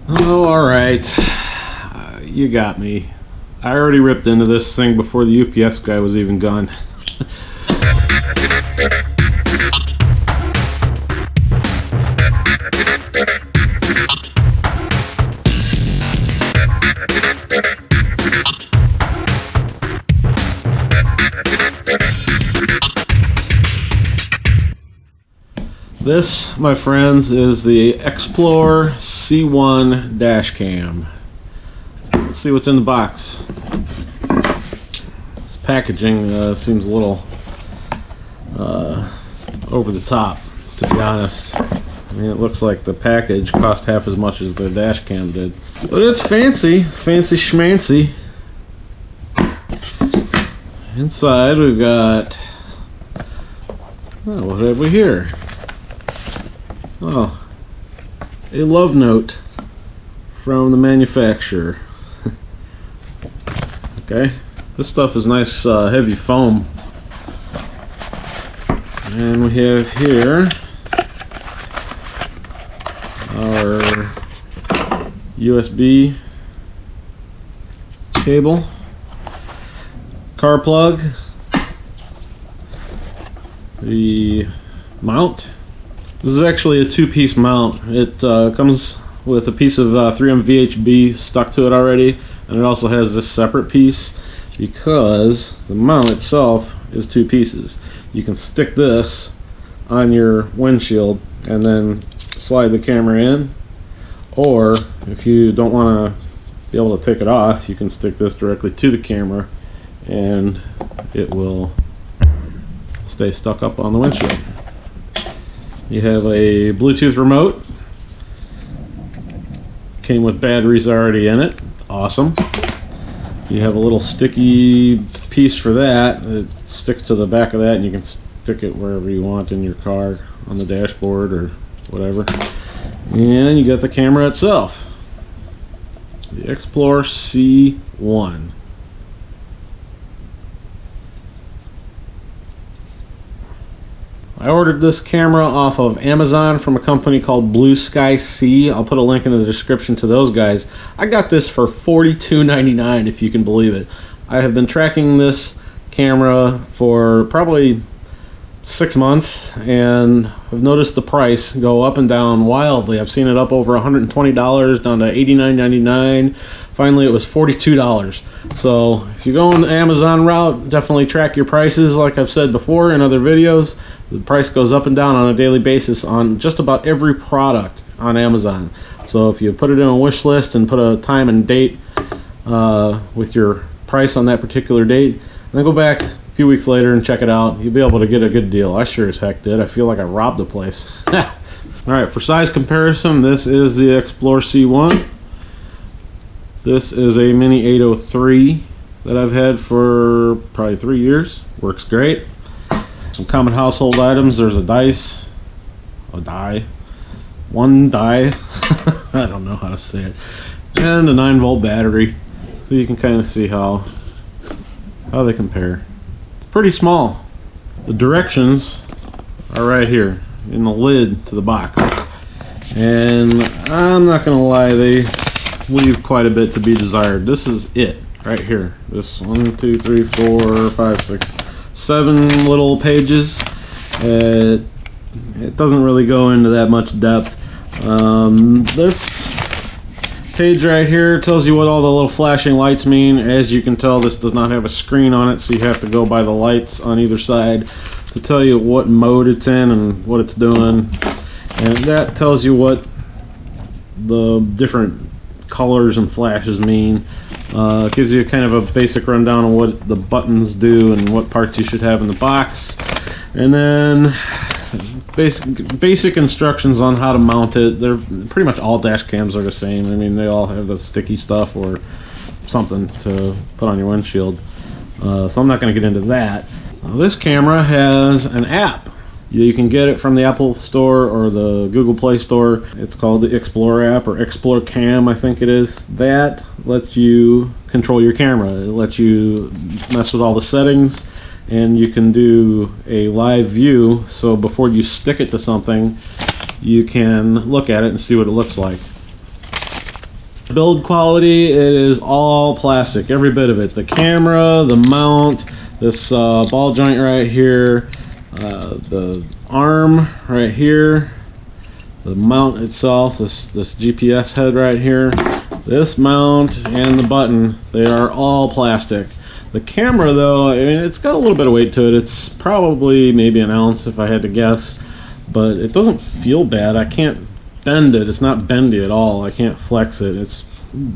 Oh, alright. You got me. I already ripped into this thing before the UPS guy was even gone. This, my friends, is the Xplore C1 Dash Cam. Let's see what's in the box. This packaging seems a little over the top, to be honest. I mean, it looks like the package cost half as much as the dash cam did. But it's fancy, fancy schmancy. Inside we've got, oh, what have we here? Oh, a love note from the manufacturer. Okay, this stuff is nice heavy foam. And we have here our USB cable, car plug, the mount. This is actually a two-piece mount. It comes with a piece of 3M VHB stuck to it already, and it also has this separate piece because the mount itself is two pieces. You can stick this on your windshield and then slide the camera in, or if you don't want to be able to take it off, you can stick this directly to the camera and it will stay stuck up on the windshield. You have a Bluetooth remote. Came with batteries already in it. Awesome. You have a little sticky piece for that. It sticks to the back of that and you can stick it wherever you want in your car, on the dashboard or whatever. And you got the camera itself. The Xplore C1. I ordered this camera off of Amazon from a company called Blueskysea. I'll put a link in the description to those guys. I got this for $42.99, if you can believe it. I have been tracking this camera for probably 6 months and I've noticed the price go up and down wildly. I've seen it up over $120 down to $89.99. Finally it was $42. So if you go on the Amazon route, definitely track your prices. Like I've said before in other videos, the price goes up and down on a daily basis on just about every product on Amazon. So if you put it in a wish list and put a time and date with your price on that particular date, and then go back a few weeks later and check it out, you'll be able to get a good deal. I sure as heck did. I feel like I robbed the place. Alright, for size comparison, this is the Xplore C1. This is a Mini 803 that I've had for probably 3 years. Works great. Some common household items. There's a dice, one die, I don't know how to say it, and a 9-volt battery. So you can kind of see how they compare. It's pretty small. The directions are right here in the lid to the box, and I'm not gonna lie, they leave quite a bit to be desired. This is it right here. This 1, 2, 3, 4, 5, 6, 7 little pages. It doesn't really go into that much depth. This page right here tells you what all the little flashing lights mean. As you can tell, this does not have a screen on it, so you have to go by the lights on either side to tell you what mode it's in and what it's doing. And that tells you what the different colors and flashes mean. It gives you kind of a basic rundown of what the buttons do and what parts you should have in the box, and then basic instructions on how to mount it. They're pretty much all dash cams are the same. I mean, they all have the sticky stuff or something to put on your windshield, so I'm not going to get into that. This camera has an app. You can get it from the Apple Store or the Google Play Store. It's called the Xplore app, or Xplore Cam, I think it is. That lets you control your camera. It lets you mess with all the settings, and you can do a live view, so before you stick it to something, you can look at it and see what it looks like. Build quality, it is all plastic, every bit of it. The camera, the mount, this ball joint right here, the arm right here, the mount itself, this GPS head right here, this mount, and the button, they are all plastic. The camera though, I mean, it's got a little bit of weight to it. It's probably maybe an ounce if I had to guess, but it doesn't feel bad. I can't bend it. It's not bendy at all. I can't flex it. It's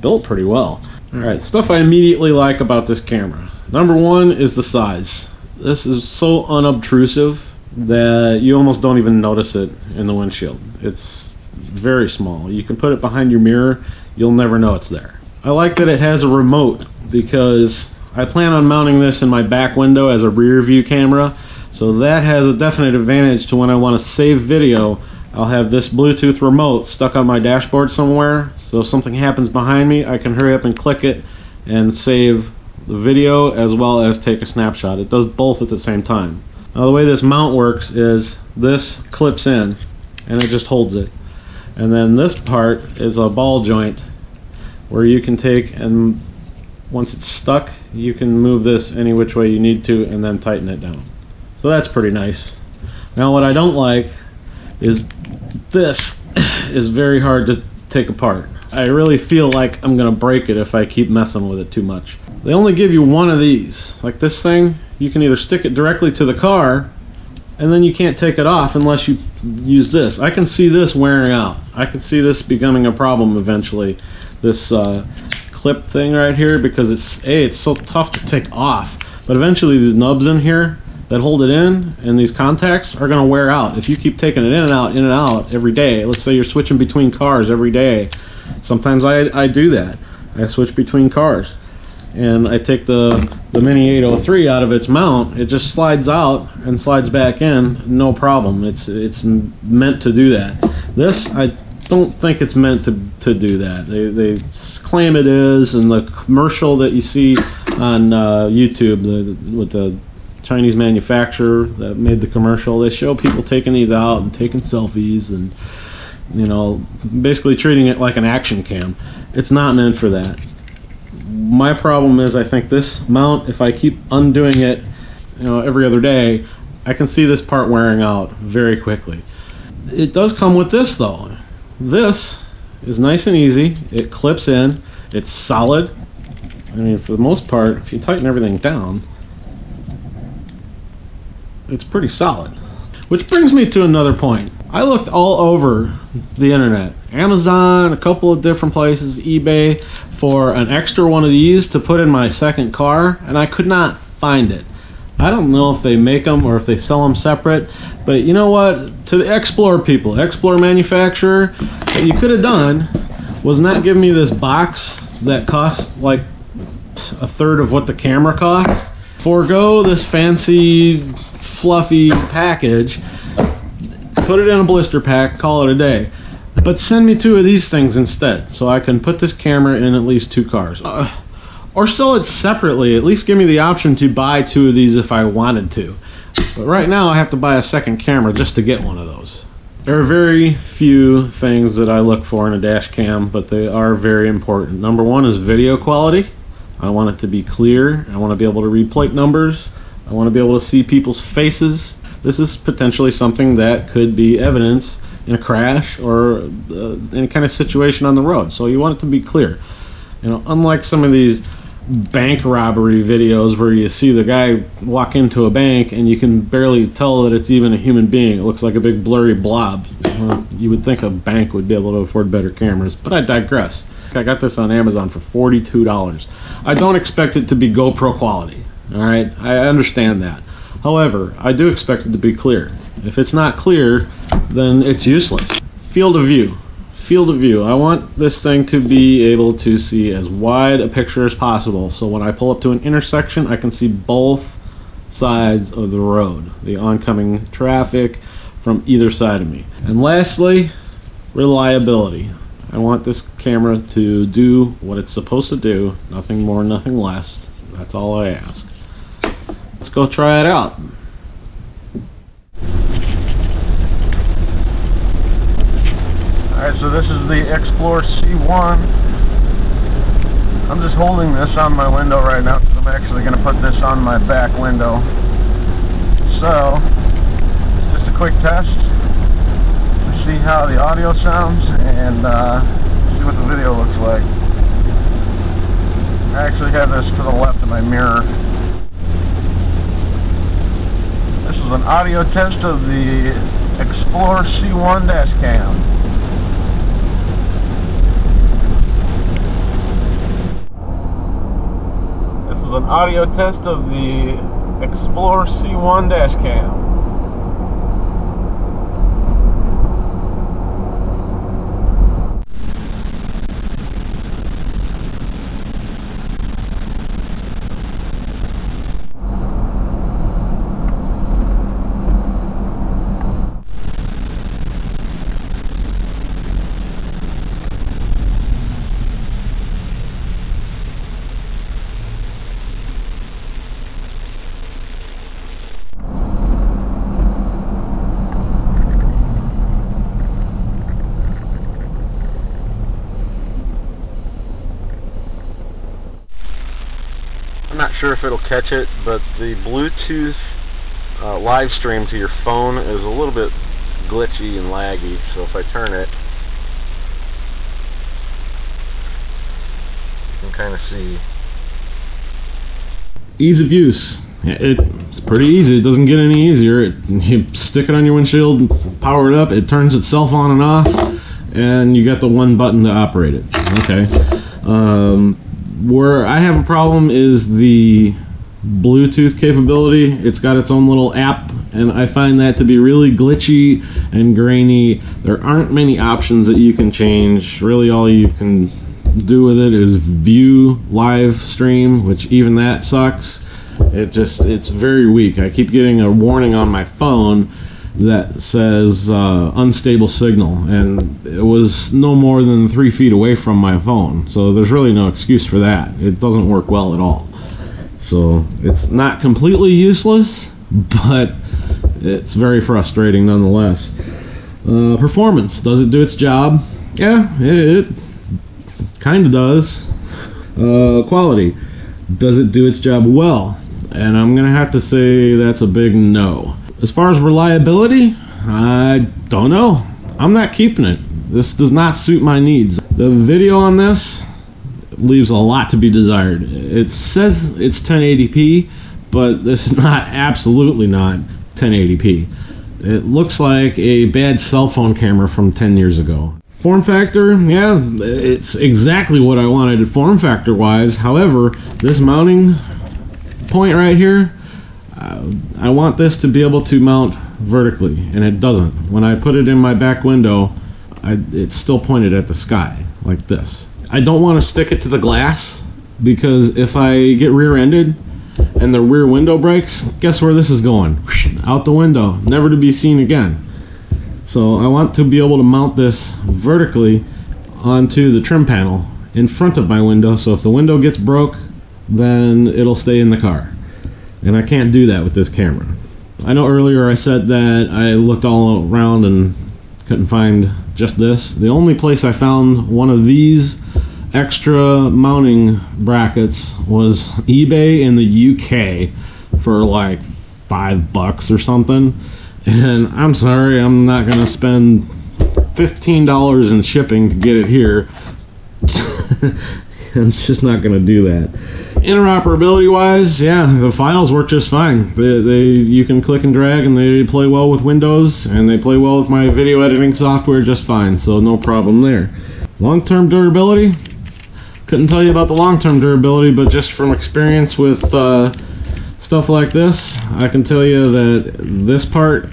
built pretty well. Alright, stuff I immediately like about this camera. Number one is the size. This is so unobtrusive that you almost don't even notice it in the windshield. It's very small. You can put it behind your mirror, you'll never know it's there. I like that it has a remote because I plan on mounting this in my back window as a rear view camera, so that has a definite advantage to when I want to save video. I'll have this Bluetooth remote stuck on my dashboard somewhere, so if something happens behind me, I can hurry up and click it and save the video as well as take a snapshot. It does both at the same time. Now the way this mount works is this clips in and it just holds it. And then this part is a ball joint where you can take, and once it's stuck, you can move this any which way you need to and then tighten it down. So that's pretty nice. Now what I don't like is this is very hard to take apart. I really feel like I'm gonna break it if I keep messing with it too much. They only give you one of these. Like this thing, you can either stick it directly to the car and then you can't take it off unless you use this. I can see this wearing out. I can see this becoming a problem eventually. This clip thing right here, because it's so tough to take off. But eventually these nubs in here that hold it in and these contacts are gonna wear out. If you keep taking it in and out every day, let's say you're switching between cars every day. Sometimes I do that. I switch between cars. And I take the Mini 803 out of its mount, it just slides out and slides back in, no problem. It's meant to do that. This, I don't think it's meant to do that. They claim it is, and the commercial that you see on YouTube with the Chinese manufacturer that made the commercial, they show people taking these out and taking selfies and, you know, basically treating it like an action cam. It's not meant for that. My problem is, I think this mount, if I keep undoing it, you know, every other day, I can see this part wearing out very quickly. It does come with this though. This is nice and easy. It clips in. It's solid. I mean, for the most part, if you tighten everything down, it's pretty solid. Which brings me to another point. I looked all over the internet, Amazon, a couple of different places, eBay, for an extra one of these to put in my second car, and I could not find it. I don't know if they make them or if they sell them separate, but you know what? To the Xplore people, Xplore manufacturer, what you could have done was not give me this box that cost like a third of what the camera costs. Forgo this fancy, fluffy package, put it in a blister pack, call it a day. But send me two of these things instead, so I can put this camera in at least two cars. Or sell it separately. At least give me the option to buy two of these if I wanted to. But right now I have to buy a second camera just to get one of those. There are very few things that I look for in a dash cam, but they are very important. Number one is video quality. I want it to be clear. I want to be able to read plate numbers. I want to be able to see people's faces. This is potentially something that could be evidence in a crash or any kind of situation on the road. So you want it to be clear. You know, unlike some of these bank robbery videos where you see the guy walk into a bank and you can barely tell that it's even a human being. It looks like a big blurry blob. You would think a bank would be able to afford better cameras, but I digress. I got this on Amazon for $42. I don't expect it to be GoPro quality. All right, I understand that. However, I do expect it to be clear. If it's not clear, then it's useless. Field of view. Field of view. I want this thing to be able to see as wide a picture as possible, so when I pull up to an intersection, I can see both sides of the road, the oncoming traffic from either side of me. And lastly, reliability. I want this camera to do what it's supposed to do, nothing more, nothing less. That's all I ask. Let's go try it out. Alright, so this is the Xplore C1 I'm just holding this on my window right now because I'm actually going to put this on my back window. So, it's just a quick test to see how the audio sounds and see what the video looks like. I actually have this to the left of my mirror. This is an audio test of the Xplore C1 Dash Cam. This is an audio test of the Xplore C1 Dash Cam. I'm not sure if it'll catch it, but the Bluetooth live stream to your phone is a little bit glitchy and laggy, so if I turn it, you can kind of see. Ease of use. It's pretty easy. It doesn't get any easier. You stick it on your windshield, power it up, it turns itself on and off, and you got the one button to operate it. Okay. Where I have a problem is the Bluetooth capability. It's got its own little app, and I find that to be really glitchy and grainy. There aren't many options that you can change. Really, all you can do with it is view live stream, which even that sucks. It's very weak. I keep getting a warning on my phone that says unstable signal, and it was no more than 3 feet away from my phone, so there's really no excuse for that. It doesn't work well at all. So it's not completely useless, but it's very frustrating nonetheless. Performance, does it do its job? Yeah, it kind of does. Quality, does it do its job well? And I'm gonna have to say that's a big no. As far as reliability, I don't know. I'm not keeping it. This does not suit my needs. The video on this leaves a lot to be desired. It says it's 1080p, but this is absolutely not 1080p. It looks like a bad cell phone camera from 10 years ago. Form factor, yeah, it's exactly what I wanted form factor wise. However, this mounting point right here, I want this to be able to mount vertically, and it doesn't. When I put it in my back window, it's still pointed at the sky like this. I don't want to stick it to the glass, because if I get rear-ended and the rear window breaks, guess where this is going? Out the window, never to be seen again. So I want to be able to mount this vertically onto the trim panel in front of my window, so if the window gets broke, then it'll stay in the car. And I can't do that with this camera. I know earlier I said that I looked all around and couldn't find just this. The only place I found one of these extra mounting brackets was eBay in the UK for like $5 or something. And I'm sorry, I'm not gonna spend $15 in shipping to get it here. I'm just not gonna do that. Interoperability wise, yeah, the files work just fine. You can click and drag, and they play well with Windows, and they play well with my video editing software just fine, so no problem there. Long-term durability, couldn't tell you about the long-term durability, but just from experience with stuff like this, I can tell you that this part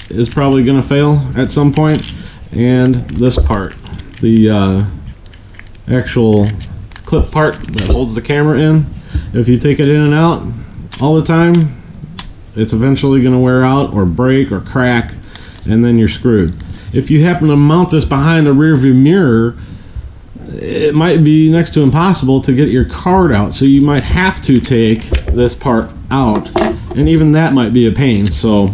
is probably going to fail at some point, and this part, the actual clip part that holds the camera in, if you take it in and out all the time, it's eventually going to wear out or break or crack, and then you're screwed. If you happen to mount this behind a rear view mirror, it might be next to impossible to get your card out, so you might have to take this part out, and even that might be a pain. So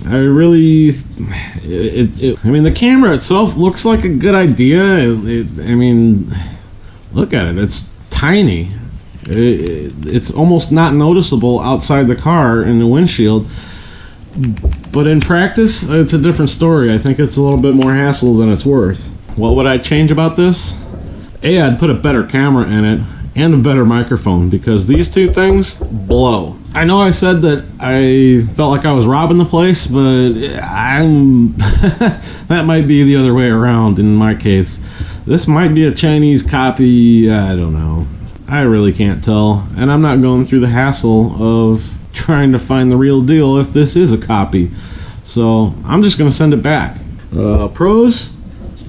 I really, I mean, the camera itself looks like a good idea. I mean, look at it, it's tiny. It's almost not noticeable outside the car in the windshield. But in practice, it's a different story. I think it's a little bit more hassle than it's worth. What would I change about this? A, I'd put a better camera in it and a better microphone, because these two things blow. I know I said that I felt like I was robbing the place, but that might be the other way around in my case. This might be a Chinese copy, I don't know. I really can't tell, and I'm not going through the hassle of trying to find the real deal if this is a copy. So I'm just going to send it back. Pros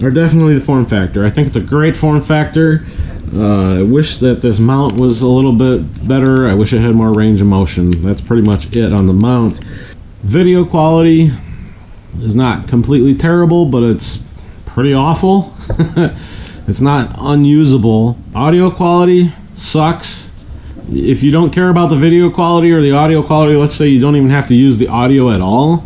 are definitely the form factor. I think it's a great form factor. I wish that this mount was a little bit better. I wish it had more range of motion. That's pretty much it on the mount. Video quality is not completely terrible, but it's pretty awful. It's not unusable. Audio quality sucks. If you don't care about the video quality or the audio quality, let's say you don't even have to use the audio at all,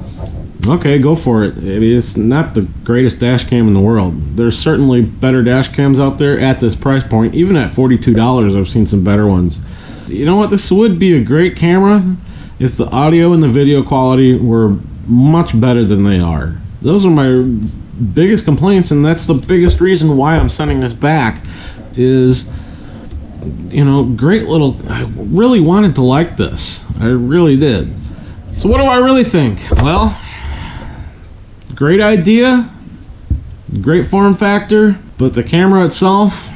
okay, go for it. It's not the greatest dash cam in the world. There's certainly better dash cams out there at this price point. Even at $42, I've seen some better ones. You know what? This would be a great camera if the audio and the video quality were much better than they are. Those are my biggest complaints, and that's the biggest reason why I'm sending this back is, you know, great little... I really wanted to like this. I really did. So what do I really think? Well, great idea, great form factor, but the camera itself,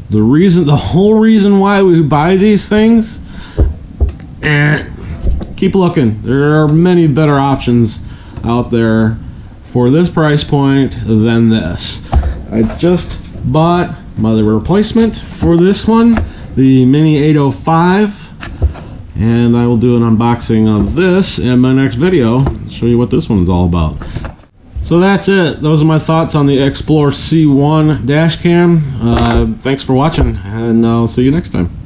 the whole reason why we buy these things, keep looking. There are many better options out there for this price point than this. I just bought my replacement for this one, the Mini 805. And I will do an unboxing of this in my next video. Show you what this one's all about. So that's it. Those are my thoughts on the Xplore C1 Dash Cam. Thanks for watching, and I'll see you next time.